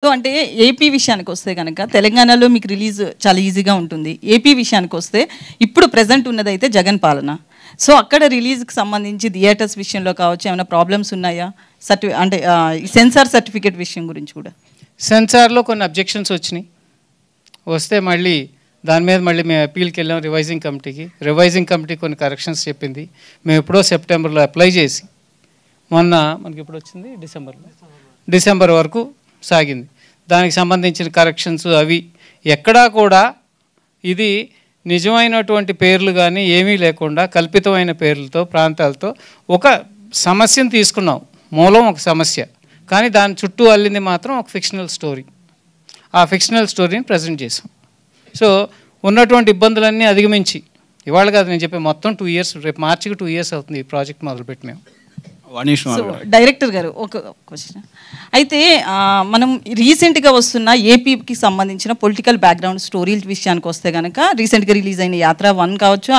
So అంటే AP విషయానికి వస్తే కనుక తెలంగాణలో మీకు రిలీజ్ చాలా ఈజీగా ఉంటుంది. ఏపీ విషయానికి వస్తే ఇప్పుడు ప్రెజెంట్ ఉన్నదైతే జగన్ పాలన. సో అక్కడ రిలీజ్కి సంబంధించి థియేటర్స్ విషయంలో కావచ్చు ఏమైనా ప్రాబ్లమ్స్ ఉన్నాయా? అంటే సెన్సార్ సర్టిఫికేట్ విషయం గురించి కూడా సెన్సార్లో కొన్ని అబ్జెక్షన్స్ వచ్చినాయి. వస్తే మళ్ళీ దాని మీద మళ్ళీ మేము అప్పీల్కి వెళ్ళాం రివైజింగ్ కమిటీ కొన్ని కరెక్షన్స్ చెప్పింది. మేము ఎప్పుడో సెప్టెంబర్లో అప్లై చేసి మొన్న మనకి ఎప్పుడు వచ్చింది డిసెంబర్ వరకు సాగింది. దానికి సంబంధించిన కరెక్షన్స్ అవి ఎక్కడా కూడా ఇది నిజమైనటువంటి పేర్లు కానీ ఏమీ లేకుండా కల్పితమైన పేర్లతో ప్రాంతాలతో ఒక సమస్యను తీసుకున్నాం. మూలం ఒక సమస్య కానీ దాని చుట్టూ అల్లింది మాత్రం ఒక ఫిక్షనల్ స్టోరీ. ఆ ఫిక్షనల్ స్టోరీని ప్రజెంట్ చేసాం. సో ఉన్నటువంటి ఇబ్బందులన్నీ అధిగమించి ఇవాళ కాదు నేను చెప్పే మొత్తం 2 years, రేపు మార్చికి 2 years అవుతుంది ఈ ప్రాజెక్ట్ మొదలుపెట్టి మేము. డైరెక్టర్ గారు ఒక క్వశ్చన్ అయితే మనం రీసెంట్గా వస్తున్న ఏపీకి సంబంధించిన పొలిటికల్ బ్యాక్గ్రౌండ్ స్టోరీల విషయానికి వస్తే కనుక రీసెంట్గా రిలీజ్ అయిన యాత్ర 1 కావచ్చు,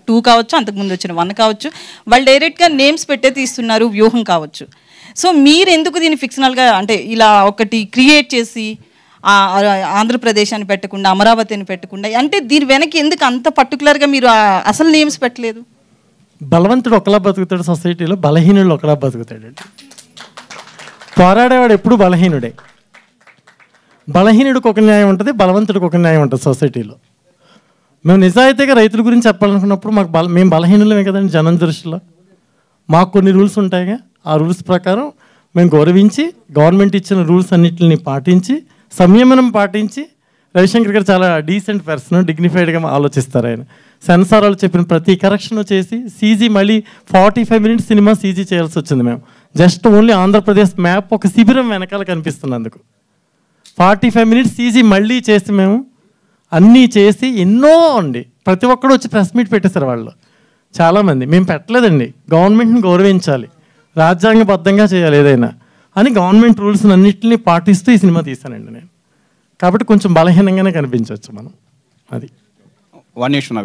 2 కావచ్చు, అంతకుముందు వచ్చిన 1 కావచ్చు, వాళ్ళు డైరెక్ట్గా నేమ్స్ పెట్టే తీస్తున్నారు, వ్యూహం కావచ్చు. సో మీరు ఎందుకు దీన్ని ఫిక్షనల్గా అంటే ఇలా ఒకటి క్రియేట్ చేసి ఆంధ్రప్రదేశ్ అని పెట్టకుండా అమరావతి అని పెట్టకుండా అంటే దీని వెనక్కి ఎందుకు అంత పర్టికులర్గా మీరు అసలు నేమ్స్ పెట్టలేదు? బలవంతుడు ఒకలా బతుకుతాడు, సొసైటీలో బలహీనుడు ఒకలా బతుకుతాడండి. పోరాడేవాడు ఎప్పుడు బలహీనుడే. బలహీనుడికి ఒక న్యాయం ఉంటుంది, బలవంతుడికి ఒక న్యాయం ఉంటుంది సొసైటీలో. మేము నిజాయితీగా రైతుల గురించి చెప్పాలనుకున్నప్పుడు మేము బలహీనులమే కదండి జనం దృష్టిలో. మాకు కొన్ని రూల్స్ ఉంటాయిగా, ఆ రూల్స్ ప్రకారం మేము గౌరవించి గవర్నమెంట్ ఇచ్చిన రూల్స్ అన్నింటిని పాటించి సంయమనం పాటించి, రవిశంకర్ గారు చాలా డీసెంట్ పర్సన్, డిగ్నిఫైడ్గా ఆలోచిస్తారు ఆయన. సెన్సార్ వాళ్ళు చెప్పిన ప్రతి కరెక్షన్ చేసి సీజీ మళ్ళీ 45 minutes సినిమా సీజీ చేయాల్సి వచ్చింది. మేము జస్ట్ ఓన్లీ ఆంధ్రప్రదేశ్ మ్యాప్ ఒక శిబిరం వెనకాల కనిపిస్తున్నందుకు 45 minutes సీజీ మళ్ళీ చేసి మేము అన్నీ చేసి ఎన్నో అండి. ప్రతి ఒక్కరు వచ్చి ప్రెస్ మీట్ పెట్టేశారు వాళ్ళు చాలామంది. మేము పెట్టలేదండి, గవర్నమెంట్ని గౌరవించాలి, రాజ్యాంగబద్ధంగా చేయాలి ఏదైనా అని గవర్నమెంట్ రూల్స్ అన్నింటినీ పాటిస్తూ ఈ సినిమా తీశానండి నేను. కాబట్టి కొంచెం బలహీనంగానే కనిపించవచ్చు మనం. అది 1 నిమిషం.